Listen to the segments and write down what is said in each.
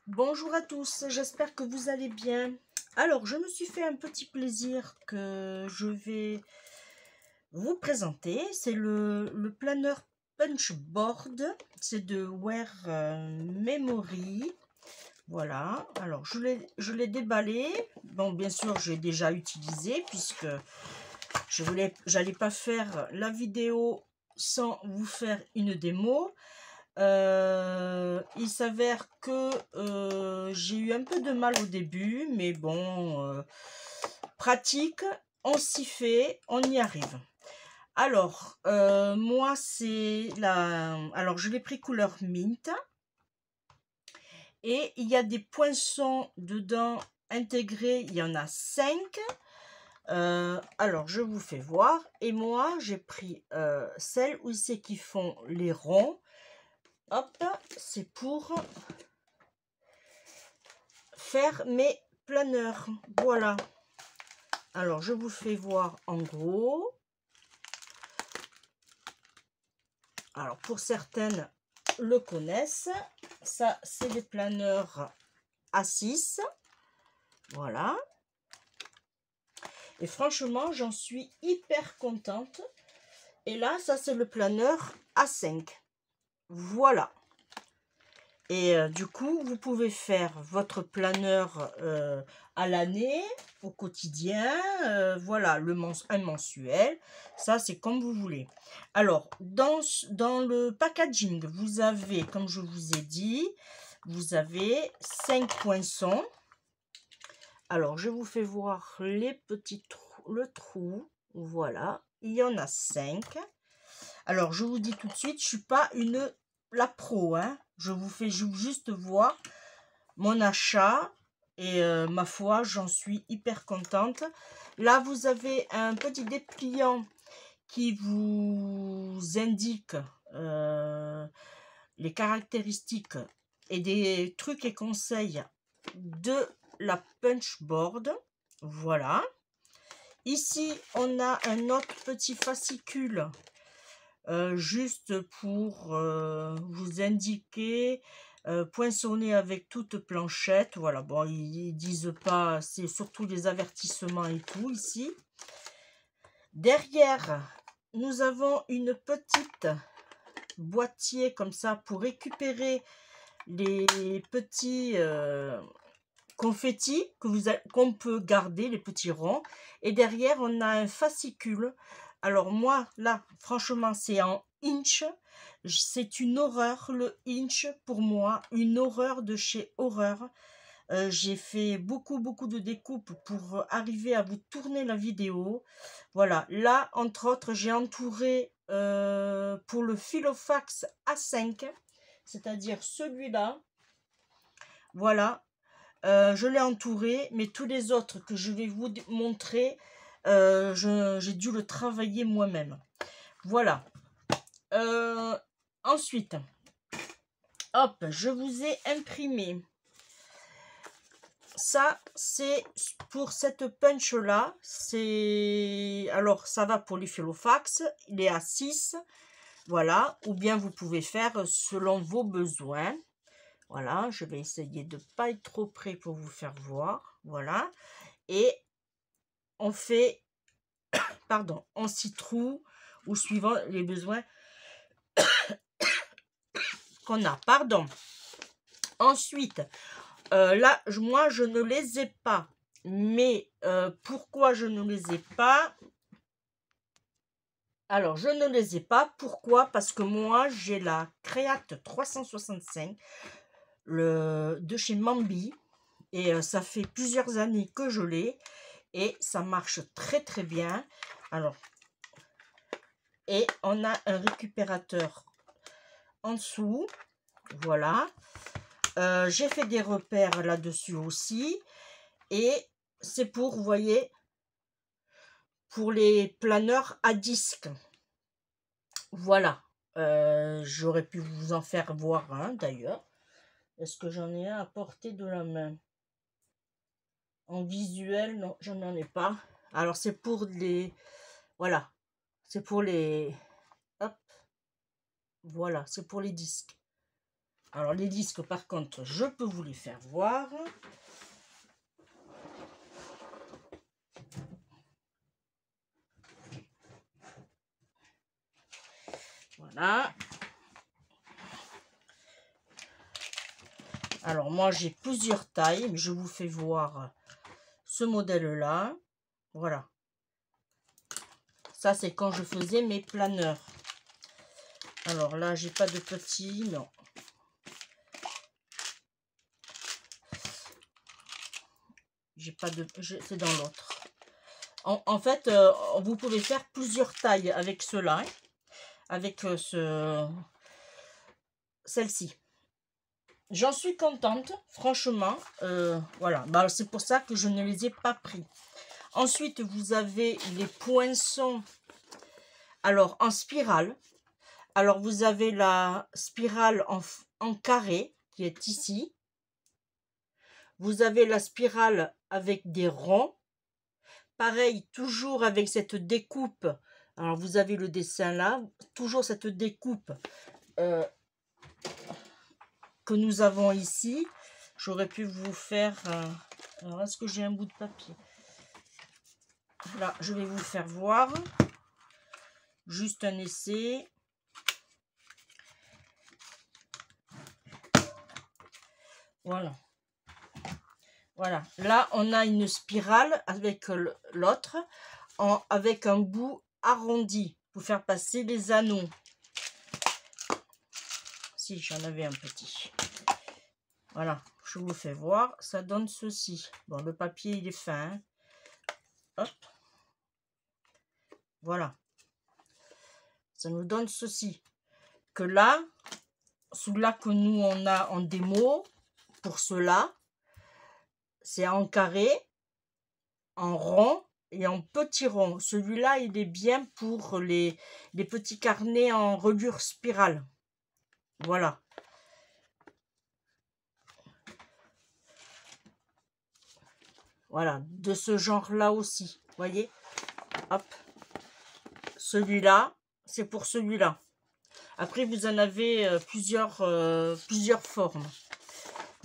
Bonjour à tous, j'espère que vous allez bien. Alors, je me suis fait un petit plaisir que je vais vous présenter. C'est le planeur Punchboard. C'est de Wear Memory. Voilà, alors je l'ai déballé. Bon, bien sûr, j'ai déjà utilisé puisque j'allais pas faire la vidéo sans vous faire une démo. Il s'avère que j'ai eu un peu de mal au début, mais bon, pratique, on s'y fait, on y arrive. Alors, moi, c'est la... Alors, je l'ai pris couleur mint. Et il y a des poinçons dedans intégrés, il y en a 5. Alors, je vous fais voir. Et moi, j'ai pris celles où c'est qui font les ronds. Hop, c'est pour faire mes planeurs. Voilà. Alors, je vous fais voir en gros. Alors, pour certaines le connaissent. Ça, c'est les planeurs A6. Voilà. Et franchement, j'en suis hyper contente. Et là, ça, c'est le planeur A5. Voilà. Et du coup, vous pouvez faire votre planeur à l'année, au quotidien, voilà, un mensuel. Ça, c'est comme vous voulez. Alors, dans le packaging, vous avez, comme je vous ai dit, vous avez 5 poinçons. Alors, je vous fais voir les petits trous, le trou. Voilà, il y en a 5. Alors, je vous dis tout de suite, je suis pas la pro, hein. Je vous fais juste voir mon achat et ma foi, j'en suis hyper contente. Là, vous avez un petit dépliant qui vous indique les caractéristiques et des trucs et conseils de la Punchboard. Voilà. Ici, on a un autre petit fascicule juste pour vous indiquer, poinçonner avec toute planchette. Voilà, bon, ils disent pas, c'est surtout les avertissements et tout ici. Derrière, nous avons une petite boîtier comme ça pour récupérer les petits confettis qu'on peut garder, les petits ronds. Et derrière, on a un fascicule. Alors moi, là, franchement, c'est en inch. C'est une horreur, le inch, pour moi. Une horreur de chez Horreur. J'ai fait beaucoup de découpes pour arriver à vous tourner la vidéo. Voilà, là, entre autres, j'ai entouré pour le Filofax A5, c'est-à-dire celui-là. Voilà, je l'ai entouré, mais tous les autres que je vais vous montrer, j'ai dû le travailler moi-même. Voilà. Ensuite, hop, je vous ai imprimé. Ça, c'est pour cette punch-là. Alors, ça va pour les Filofax. Il est à 6. Voilà. Ou bien vous pouvez faire selon vos besoins. Voilà, je vais essayer de ne pas être trop près pour vous faire voir. Voilà. Et on fait, pardon, on s'y trouve ou suivant les besoins qu'on a. Pardon. Ensuite, là, moi, je ne les ai pas. Mais pourquoi je ne les ai pas? Alors, je ne les ai pas. Pourquoi? Parce que moi, j'ai la Create 365 de chez Mambi. Et ça fait plusieurs années que je l'ai. Et ça marche très très bien. Alors, et on a un récupérateur en dessous. Voilà. J'ai fait des repères là-dessus aussi. Et c'est pour, vous voyez, pour les planeurs à disque. Voilà. J'aurais pu vous en faire voir un d'ailleurs. Est-ce que j'en ai un à portée de la main? En visuel, non, je n'en ai pas. Alors, c'est pour les... Voilà. C'est pour les... Hop. Voilà, c'est pour les disques. Alors, les disques, par contre, je peux vous les faire voir. Voilà. Alors, moi, j'ai plusieurs tailles, mais je vous fais voir ce modèle-là. Voilà. Ça, c'est quand je faisais mes planeurs. Alors là, j'ai pas de petits, non. J'ai pas de... C'est dans l'autre. En fait, vous pouvez faire plusieurs tailles avec cela. Avec celle-ci. J'en suis contente, franchement. Voilà, bah, c'est pour ça que je ne les ai pas pris. Ensuite, vous avez les poinçons. Alors, en spirale. Alors, vous avez la spirale en carré qui est ici. Vous avez la spirale avec des ronds. Pareil, toujours avec cette découpe. Alors, vous avez le dessin là. Toujours cette découpe que nous avons ici. J'aurais pu vous faire... alors, est-ce que j'ai un bout de papier? Là, je vais vous faire voir. Juste un essai. Voilà. Voilà. Là, on a une spirale avec l'autre, avec un bout arrondi pour faire passer les anneaux. Si, j'en avais un petit. Voilà, je vous fais voir. Ça donne ceci. Bon, le papier, il est fin. Hein. Hop. Voilà. Ça nous donne ceci. Que là, celui-là que nous, on a en démo, pour cela, c'est en carré, en rond et en petit rond. Celui-là, il est bien pour les petits carnets en reliure spirale. Voilà. Voilà, de ce genre-là aussi. Voyez? Hop. Celui-là, c'est pour celui-là. Après, vous en avez plusieurs formes.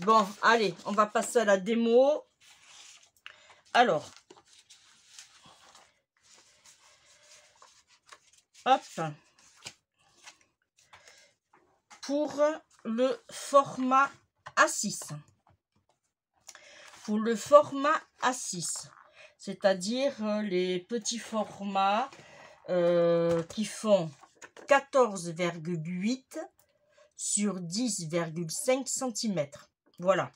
Bon, allez, on va passer à la démo. Alors, hop. Pour le format A6. Pour le format A6, c'est-à-dire les petits formats qui font 14,8 sur 10,5 cm. Voilà,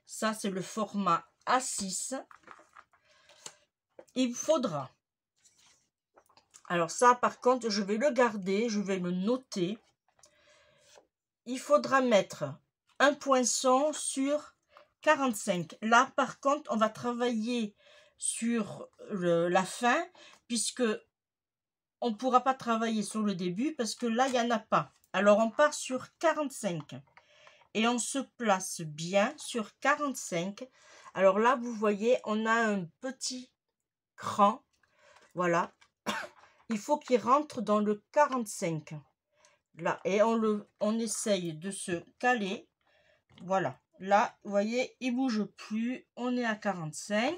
ça c'est le format A6. Il faudra, alors ça par contre je vais le garder, je vais le noter. Il faudra mettre un poinçon sur 45. Là, par contre, on va travailler sur la fin, puisque on ne pourra pas travailler sur le début, parce que là, il n'y en a pas. Alors, on part sur 45. Et on se place bien sur 45. Alors là, vous voyez, on a un petit cran. Voilà. Il faut qu'il rentre dans le 45. Là, et on essaye de se caler. Voilà. Là, vous voyez, il ne bouge plus. On est à 45.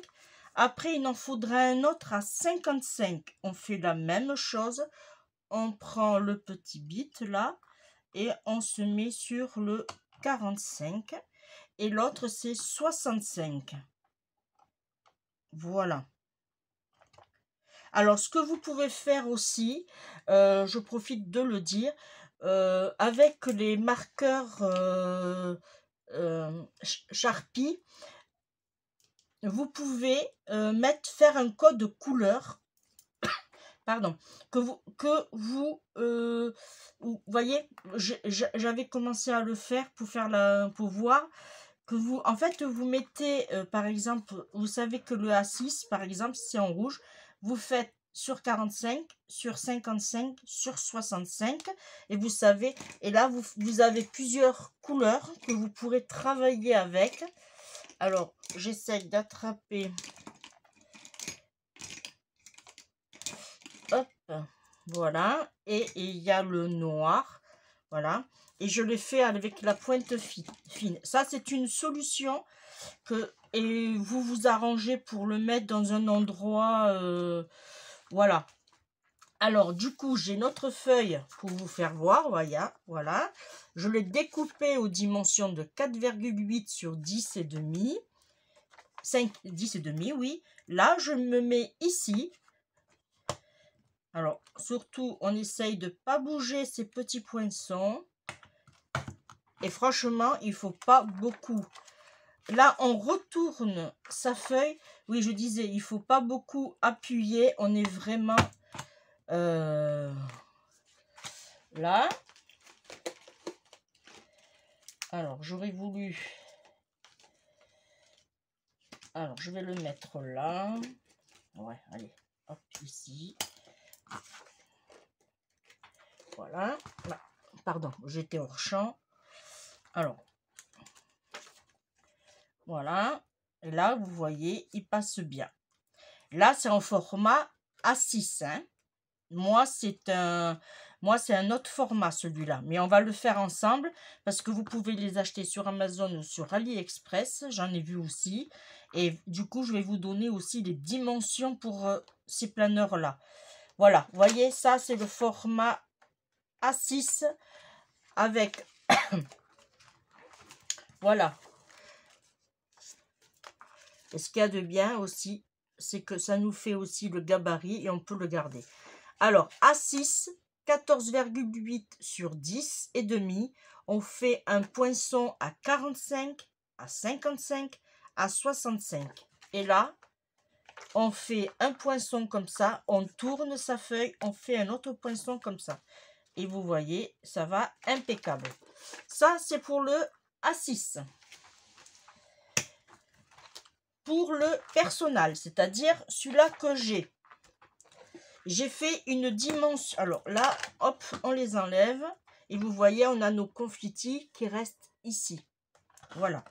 Après, il en faudra un autre à 55. On fait la même chose. On prend le petit bit là et on se met sur le 45. Et l'autre, c'est 65. Voilà. Alors, ce que vous pouvez faire aussi, je profite de le dire, avec les marqueurs Sharpie, vous pouvez faire un code couleur, pardon, vous voyez, j'avais commencé à le faire pour voir que vous, en fait, vous mettez, par exemple, vous savez que le A6, par exemple, c'est en rouge, vous faites sur 45, sur 55, sur 65, et vous savez, et là, vous avez plusieurs couleurs que vous pourrez travailler avec. Alors, j'essaye d'attraper. Hop, voilà. Et il y a le noir. Voilà. et je l'ai fait avec la pointe fine. Ça, c'est une solution et vous vous arrangez pour le mettre dans un endroit, voilà. Alors, du coup, j'ai notre feuille pour vous faire voir, voilà. Je l'ai découpé aux dimensions de 4,8 sur 10,5. 10,5, oui. Là, je me mets ici. Alors, surtout, on essaye de ne pas bouger ces petits poinçons. Et franchement, il ne faut pas beaucoup. Là, on retourne sa feuille. Oui, je disais, il ne faut pas beaucoup appuyer. On est vraiment là. Alors, j'aurais voulu... Alors, je vais le mettre là. Ouais, allez, hop, ici. Voilà. Pardon, j'étais hors champ. Alors, voilà. Et là, vous voyez, il passe bien. Là, c'est en format A6. Hein. Moi, c'est un autre format, celui-là. Mais on va le faire ensemble parce que vous pouvez les acheter sur Amazon ou sur AliExpress. J'en ai vu aussi. Et du coup, je vais vous donner aussi les dimensions pour ces planeurs-là. Voilà, vous voyez, ça, c'est le format A6 avec... Voilà. Et ce qu'il y a de bien aussi, c'est que ça nous fait aussi le gabarit et on peut le garder. Alors, A6, 14,8 sur 10,5. On fait un poinçon à 45, à 55, à 65. Et là, on fait un poinçon comme ça, on tourne sa feuille, on fait un autre poinçon comme ça. Et vous voyez, ça va impeccable. Ça, c'est pour le A6. Pour le personnel, c'est-à-dire celui-là que j'ai fait une dimension. Alors là, hop, on les enlève. Et vous voyez, on a nos confitis qui restent ici. Voilà.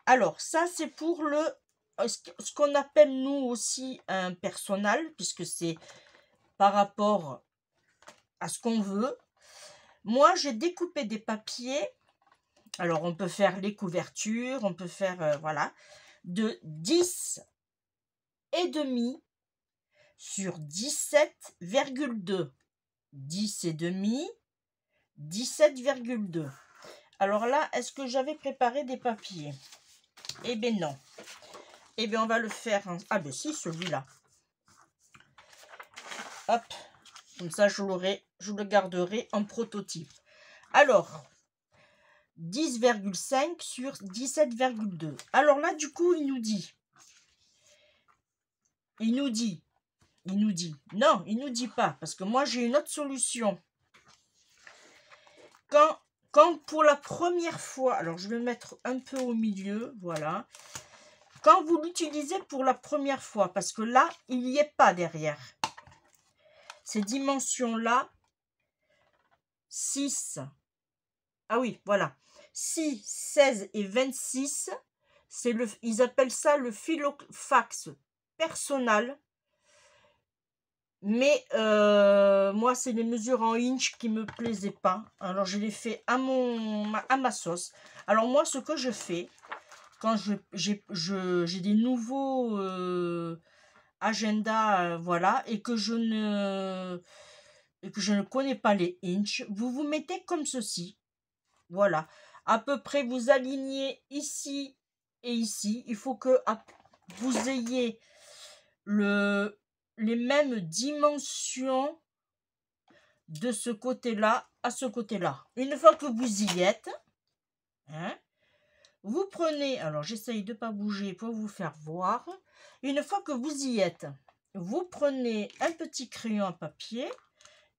Alors, ça, c'est pour ce qu'on appelle, nous aussi, un personnel, puisque c'est par rapport à ce qu'on veut. Moi, j'ai découpé des papiers. Alors, on peut faire les couvertures, on peut faire, voilà, de 10,5 sur 17,2. 10,5, 17,2. Alors là, est-ce que j'avais préparé des papiers? Eh bien non. Eh bien, on va le faire. Ah ben si, celui-là. Hop. Comme ça, je le garderai en prototype. Alors, 10,5 sur 17,2. Alors là, du coup, il nous dit. Non, il nous dit pas. Parce que moi, j'ai une autre solution. Quand pour la première fois, alors je vais mettre un peu au milieu, voilà. Quand vous l'utilisez pour la première fois, parce que là, il n'y est pas derrière. Ces dimensions-là, 6. Ah oui, voilà. 6, 16 et 26, ils appellent ça le filofax personnel. Mais moi, c'est les mesures en inch qui ne me plaisaient pas. Alors, je les fais à ma sauce. Alors, moi, ce que je fais, quand j'ai des nouveaux agendas, voilà, et que je ne connais pas les inch, vous vous mettez comme ceci. Voilà. À peu près, vous alignez ici et ici. Il faut que vous ayez les mêmes dimensions de ce côté-là à ce côté-là. Une fois que vous y êtes, hein, vous prenez, alors j'essaye de ne pas bouger pour vous faire voir. Une fois que vous y êtes, vous prenez un petit crayon à papier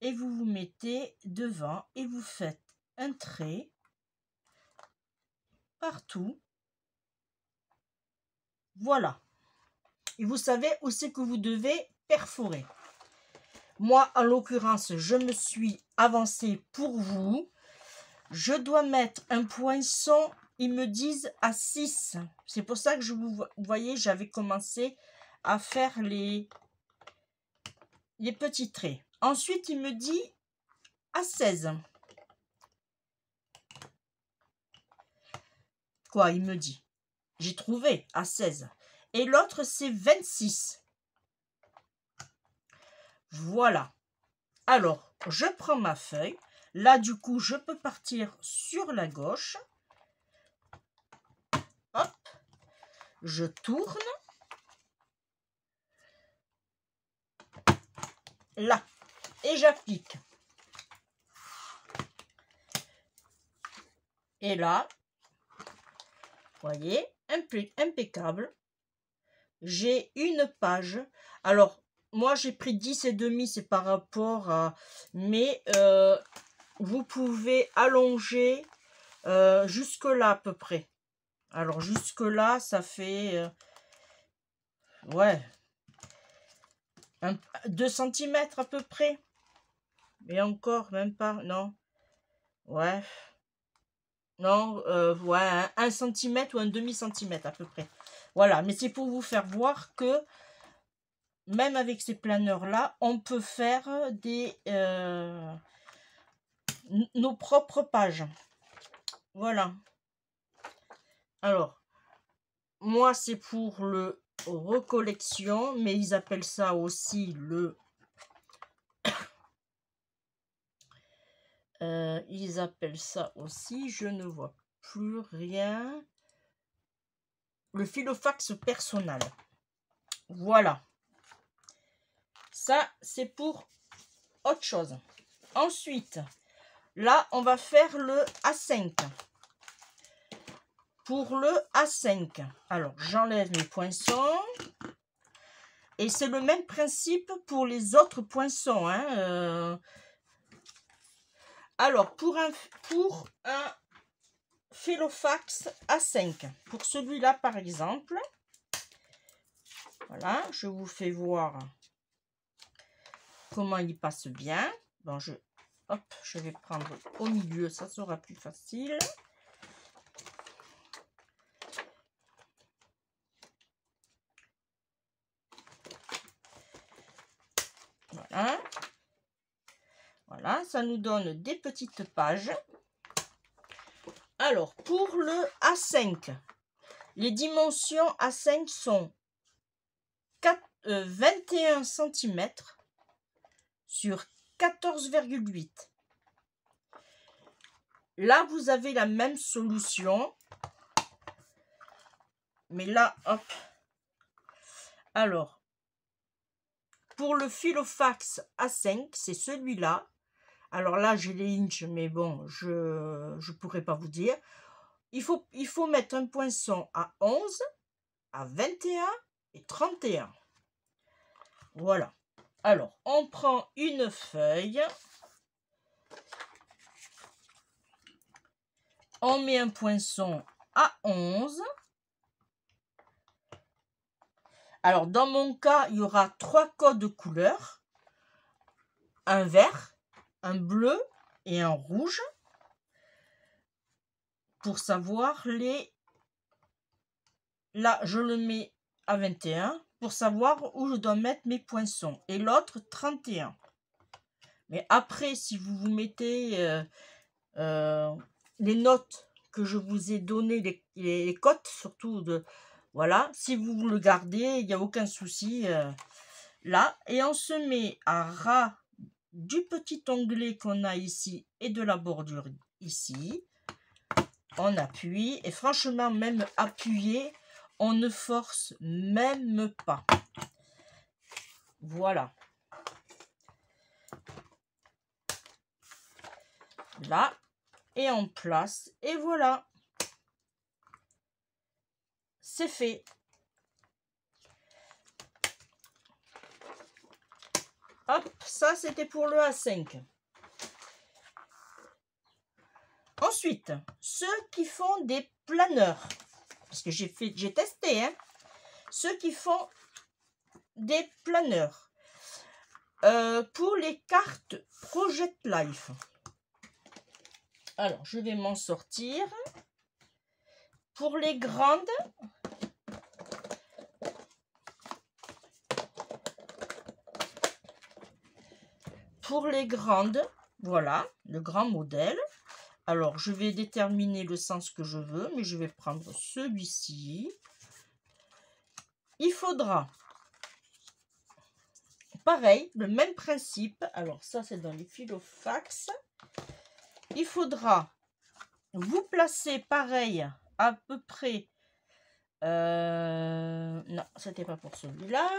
et vous vous mettez devant et vous faites un trait partout. Voilà. Et vous savez où c'est que vous devez perforer. Moi, en l'occurrence, je me suis avancée pour vous. Je dois mettre un poinçon, ils me disent à 6. C'est pour ça que vous voyez, j'avais commencé à faire les petits traits. Ensuite, il me dit à 16. quoi, il me dit. J'ai trouvé à 16. Et l'autre, c'est 26. Voilà. Alors, je prends ma feuille. Là, du coup, je peux partir sur la gauche. Hop. Je tourne. Là. Et j'applique. Et là, voyez, impeccable. J'ai une page. Alors, moi, j'ai pris 10 et demi, c'est par rapport à... Mais vous pouvez allonger jusque là à peu près. Alors, jusque là, ça fait... ouais. 2 cm à peu près. Et encore, même pas, non. Ouais. Non, ouais, 1 cm ou un demi-centimètre à peu près. Voilà, mais c'est pour vous faire voir que même avec ces planeurs-là, on peut faire des nos propres pages. Voilà. Alors, moi, c'est pour le recollection, mais ils appellent ça aussi le... ils appellent ça aussi, je ne vois plus rien, le filofax personnel. Voilà. Ça, c'est pour autre chose. Ensuite, là, on va faire le A5. Pour le A5, alors j'enlève mes poinçons. Et c'est le même principe pour les autres poinçons. Hein, Alors, pour un filofax A5, pour celui-là par exemple, voilà, je vous fais voir comment il passe bien. Bon, hop, je vais prendre au milieu, ça sera plus facile. Voilà. Voilà, ça nous donne des petites pages. Alors, pour le A5, les dimensions A5 sont 21 cm sur 14,8. Là, vous avez la même solution. Mais là, hop. Alors, pour le filofax A5, c'est celui-là. Alors là, j'ai les inches, mais bon, je ne pourrais pas vous dire. Il faut mettre un poinçon à 11, à 21 et 31. Voilà. Alors, on prend une feuille. On met un poinçon à 11. Alors, dans mon cas, il y aura 3 codes couleurs. Un vert, un bleu et un rouge. Pour savoir les... Là, je le mets à 21 pour savoir où je dois mettre mes poinçons. Et l'autre, 31. Mais après, si vous vous mettez les notes que je vous ai données, les cotes surtout, voilà, si vous le gardez, il n'y a aucun souci. Là, et on se met à ras du petit onglet qu'on a ici et de la bordure ici. On appuie et franchement, même appuyé, on ne force même pas. Voilà. Là, et on place, et voilà. C'est fait. Hop, ça c'était pour le A5. Ensuite, ceux qui font des planeurs, parce que j'ai testé, hein, ceux qui font des planeurs pour les cartes Project Life. Alors, je vais m'en sortir. Pour les grandes, voilà, le grand modèle. Alors, je vais déterminer le sens que je veux, mais je vais prendre celui-ci. Il faudra, pareil, le même principe. Alors, ça, c'est dans les Filofax. Il faudra vous placer pareil, à peu près. Non, c'était pas pour celui-là.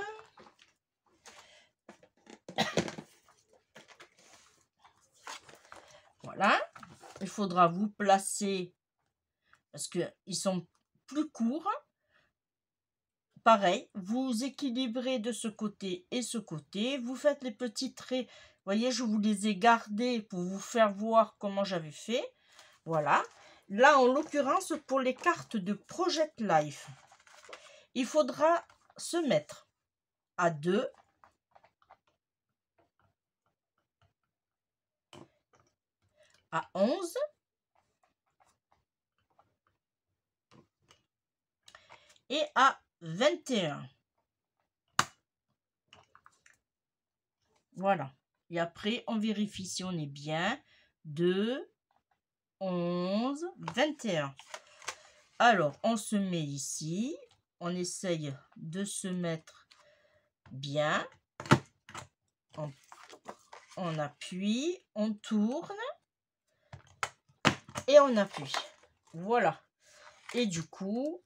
Voilà. Il faudra vous placer parce que ils sont plus courts. Pareil, vous équilibrez de ce côté et ce côté. Vous faites les petits traits. Vous voyez, je vous les ai gardés pour vous faire voir comment j'avais fait. Voilà. Là, en l'occurrence, pour les cartes de Project Life, il faudra se mettre à 2. À 11. Et à 21. Voilà. Et après, on vérifie si on est bien. 2, 11, 21. Alors, on se met ici. On essaye de se mettre bien. On appuie, on tourne. Et on appuie. Voilà. Et du coup,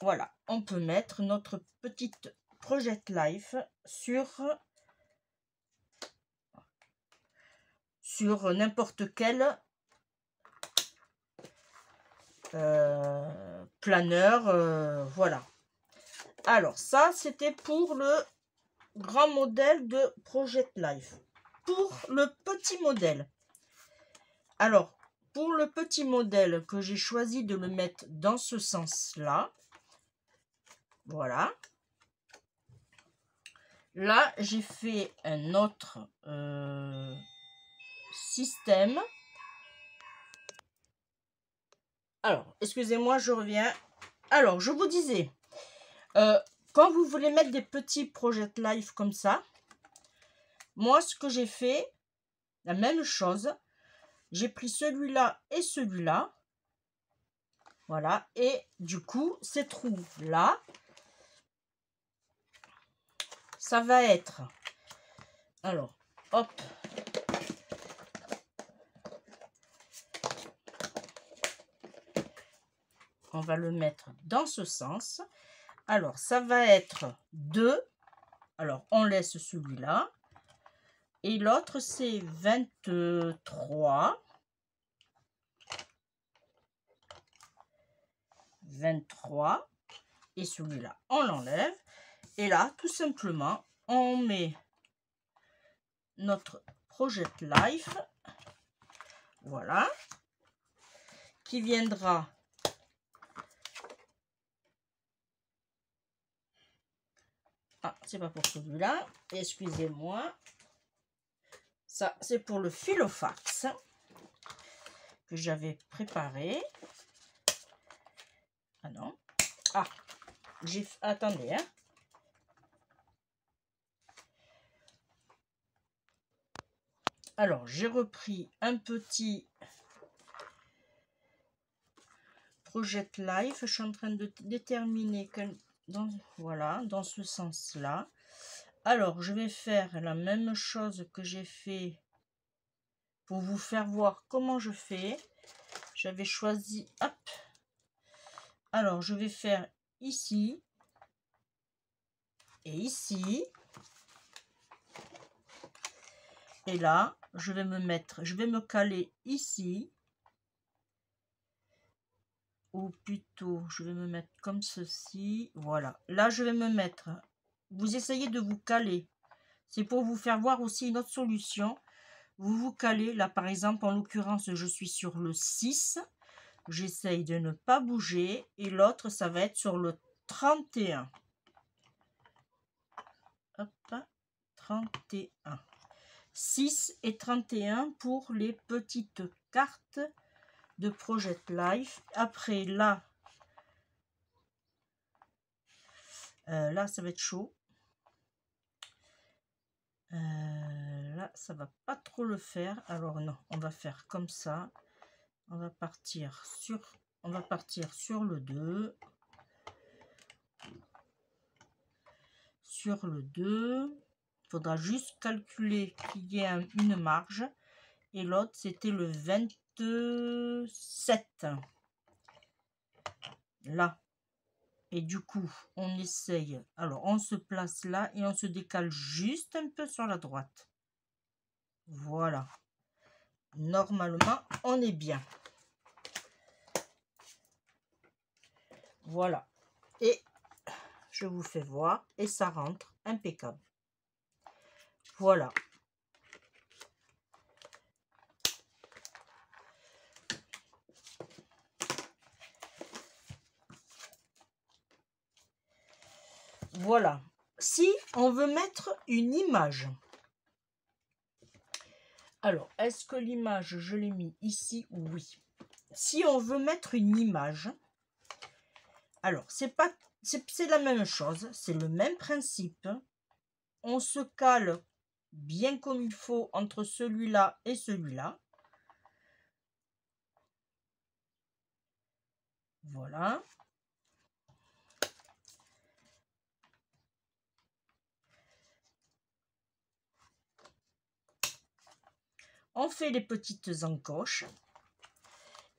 voilà, on peut mettre notre petite Project Life sur n'importe quel planeur. Voilà. Alors, ça, c'était pour le grand modèle de Project Life. Pour le petit modèle. Alors, pour le petit modèle que j'ai choisi de le mettre dans ce sens-là, voilà. Là, j'ai fait un autre système. Alors, excusez-moi, je reviens. Alors, je vous disais, quand vous voulez mettre des petits Project Life comme ça, moi, ce que j'ai fait, la même chose, j'ai pris celui-là et celui-là. Voilà, et du coup, ces trous-là, ça va être... Alors, hop. On va le mettre dans ce sens. Alors, ça va être 2. Alors, on laisse celui-là. Et l'autre, c'est 23. 23. Et celui-là, on l'enlève. Et là, tout simplement, on met notre Project Life. Voilà. Qui viendra... Ah, c'est pas pour celui-là. Excusez-moi. Ça, c'est pour le Filofax que j'avais préparé. Ah non. Ah, j'ai... Attendez, hein. Alors, j'ai repris un petit Project Life. Je suis en train de déterminer que voilà, dans ce sens-là. Alors, je vais faire la même chose que j'ai fait pour vous faire voir comment je fais. J'avais choisi... Hop. Alors, je vais faire ici et ici. Et là, je vais me caler ici. Ou plutôt, je vais me mettre comme ceci. Voilà. Là, je vais me mettre... Vous essayez de vous caler. C'est pour vous faire voir aussi une autre solution. Vous vous calez. Là, par exemple, en l'occurrence, je suis sur le 6. J'essaye de ne pas bouger. Et l'autre, ça va être sur le 31. Hop, 31. 6 et 31 pour les petites cartes de Project Life. Après, là, là, ça va être chaud. Là, là, ça va pas trop le faire. Alors non, on va faire comme ça. On va partir sur le 2. Sur le 2. Il faudra juste calculer qu'il y ait une marge. Et l'autre, c'était le 27. Là. Et du coup, on essaye. Alors, on se place là et on se décale juste un peu sur la droite. Voilà. Normalement, on est bien. Voilà. Et je vous fais voir. Et ça rentre impeccable. Voilà. Voilà. Si on veut mettre une image. Alors, est-ce que l'image, je l'ai mis ici? Oui. Si on veut mettre une image, alors, c'est la même chose, c'est le même principe. On se cale bien comme il faut entre celui-là et celui-là. Voilà. On fait les petites encoches.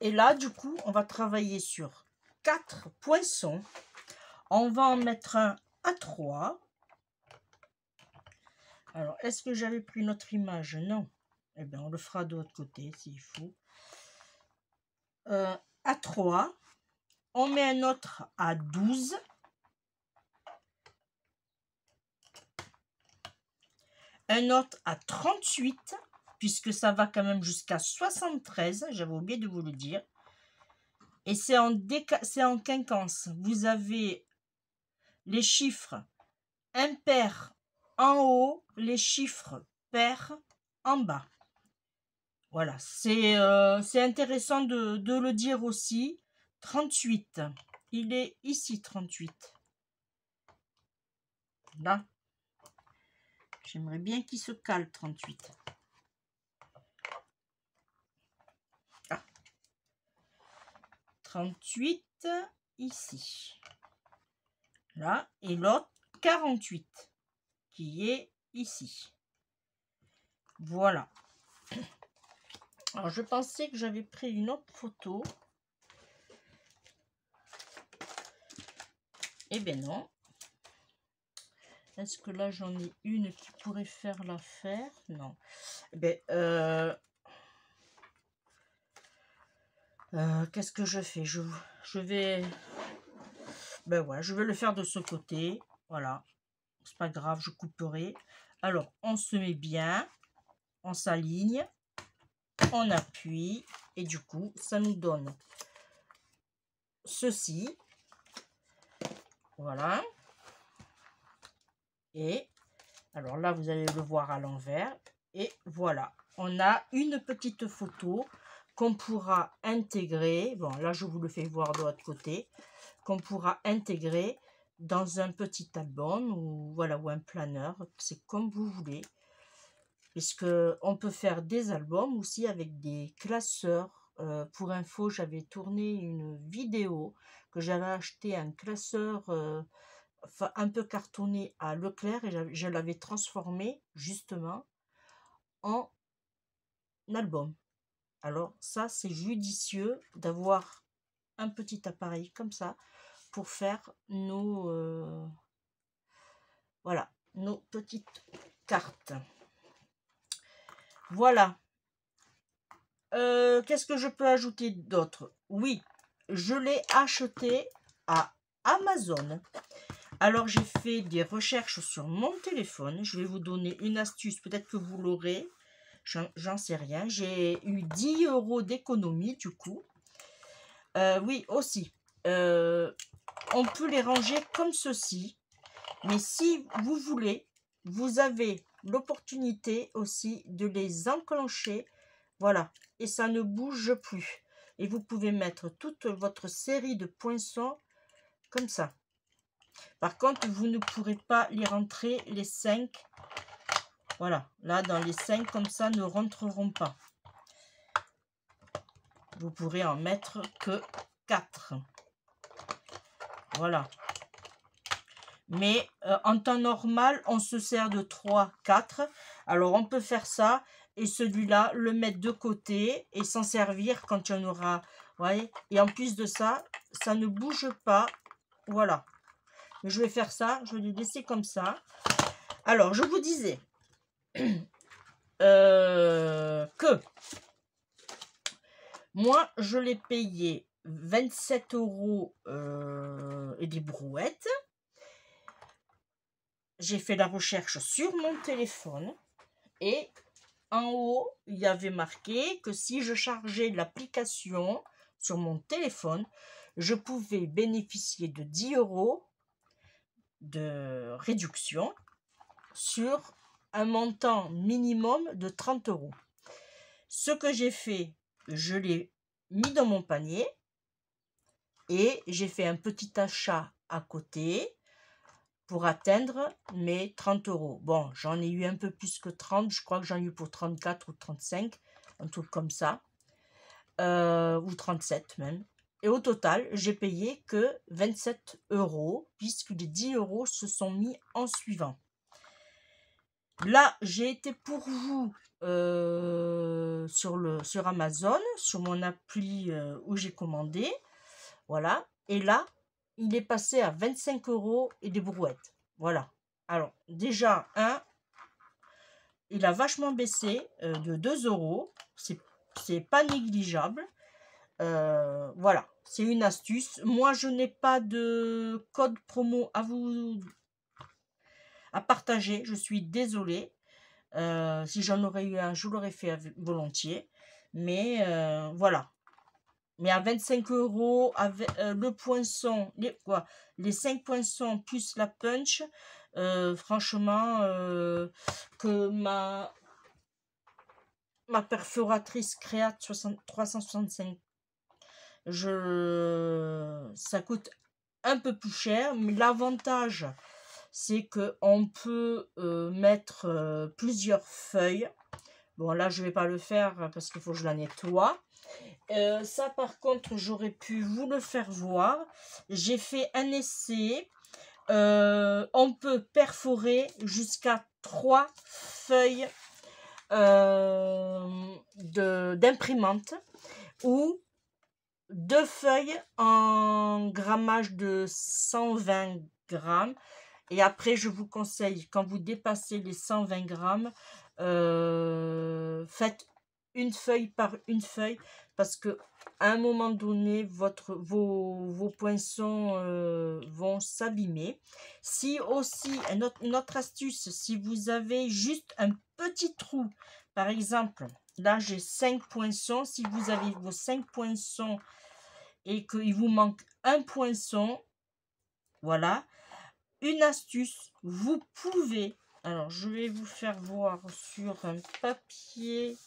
Et là, du coup, on va travailler sur 4 poinçons. On va en mettre un à 3. Alors, est-ce que j'avais pris notre image? Non. Eh bien, on le fera de l'autre côté s'il faut. À 3. On met un autre à 12. Un autre à 38. Puisque ça va quand même jusqu'à 73. J'avais oublié de vous le dire. Et c'est en quinquance. Vous avez les chiffres impairs en haut, les chiffres pairs en bas. Voilà, c'est intéressant de le dire aussi. 38, il est ici 38. Là, j'aimerais bien qu'il se cale 38. Ah. 38 ici. Là, et l'autre 48 qui est ici. Voilà. Alors, je pensais que j'avais pris une autre photo. Eh bien non. Est-ce que là, j'en ai une qui pourrait faire l'affaire? Non. Eh bien, qu'est-ce que je fais? Je vais... Ben ouais, je vais le faire de ce côté. Voilà. C'est pas grave, je couperai. Alors, on se met bien. On s'aligne. On appuie. Et du coup, ça nous donne ceci. Voilà. Et alors là, vous allez le voir à l'envers. Et voilà. On a une petite photo qu'on pourra intégrer. Bon, là, je vous le fais voir de l'autre côté. Qu'on pourra intégrer dans un petit album ou voilà, ou un planeur. C'est comme vous voulez. Puisque on peut faire des albums aussi avec des classeurs. Pour info, j'avais tourné une vidéo que j'avais acheté un classeur un peu cartonné à Leclerc et je l'avais transformé justement en album. Alors ça, c'est judicieux d'avoir un petit appareil comme ça pour faire voilà, nos petites cartes. Voilà. Qu'est-ce que je peux ajouter d'autre? Oui, je l'ai acheté à Amazon. Alors, j'ai fait des recherches sur mon téléphone. Je vais vous donner une astuce. Peut-être que vous l'aurez. J'en sais rien. J'ai eu 10 € d'économie du coup. Oui, aussi. On peut les ranger comme ceci. Mais si vous voulez, vous avez l'opportunité aussi de les enclencher. Voilà. Et ça ne bouge plus. Et vous pouvez mettre toute votre série de poinçons comme ça. Par contre, vous ne pourrez pas les rentrer les 5 Voilà, là, dans les 5, comme ça, ne rentreront pas. Vous pourrez en mettre que 4. Voilà. Mais en temps normal, on se sert de 3, 4. Alors, on peut faire ça et celui-là, le mettre de côté et s'en servir quand il y en aura. Vous voyez? Et en plus de ça, ça ne bouge pas. Voilà. Je vais faire ça, je vais les laisser comme ça. Alors, je vous disais que moi, je l'ai payé 27 € et des brouettes. J'ai fait la recherche sur mon téléphone et en haut, il y avait marqué que si je chargeais l'application sur mon téléphone, je pouvais bénéficier de 10 € de réduction sur un montant minimum de 30 €. Ce que j'ai fait, je l'ai mis dans mon panier et j'ai fait un petit achat à côté pour atteindre mes 30 €. Bon, j'en ai eu un peu plus que 30, je crois que j'en ai eu pour 34 ou 35, un truc comme ça, ou 37 même. Et au total, j'ai payé que 27 €, puisque les 10 € se sont mis en suivant. Là, j'ai été pour vous sur Amazon, sur mon appli où j'ai commandé. Voilà. Et là, il est passé à 25 € et des brouettes. Voilà. Alors, déjà, il a vachement baissé de 2 €. C'est pas négligeable. Voilà. C'est une astuce. Moi, je n'ai pas de code promo à partager. Je suis désolée. Si j'en aurais eu un, je l'aurais fait volontiers. Mais voilà. Mais à 25 € avec le poinçon, les 5 poinçons plus la punch, franchement, que ma perforatrice Créate 365, ça coûte un peu plus cher, mais l'avantage, c'est qu'on peut mettre plusieurs feuilles. Bon, là, je ne vais pas le faire parce qu'il faut que je la nettoie. Ça, par contre, j'aurais pu vous le faire voir. J'ai fait un essai. On peut perforer jusqu'à 3 feuilles d'imprimante ou 2 feuilles en grammage de 120 grammes. Et après, je vous conseille, quand vous dépassez les 120 grammes, faites une feuille par une feuille, parce que à un moment donné, vos poinçons vont s'abîmer. Si aussi, une autre astuce, si vous avez juste un petit trou, par exemple, là j'ai 5 poinçons, si vous avez vos 5 poinçons et qu'il vous manque un poinçon, voilà, une astuce, vous pouvez, alors je vais vous faire voir sur un papier,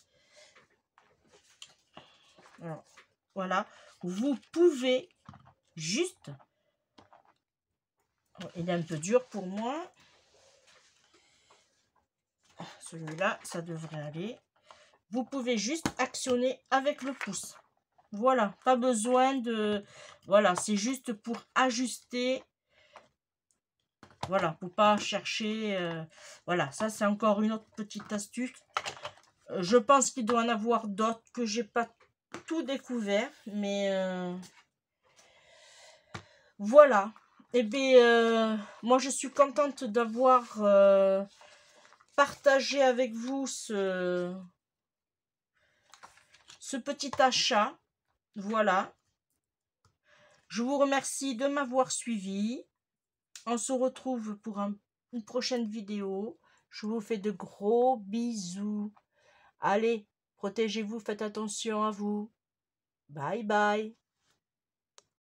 alors, voilà, vous pouvez juste, il est un peu dur pour moi, celui-là, ça devrait aller, vous pouvez juste actionner avec le pouce, voilà, pas besoin de, voilà, c'est juste pour ajuster. Voilà, pour pas chercher. Voilà, ça c'est encore une autre petite astuce. Je pense qu'il doit en avoir d'autres que j'ai pas tout découvert, mais voilà. Et bien, moi je suis contente d'avoir partagé avec vous ce petit achat. Voilà. Je vous remercie de m'avoir suivi. On se retrouve pour une prochaine vidéo. Je vous fais de gros bisous. Allez, protégez-vous, faites attention à vous. Bye bye.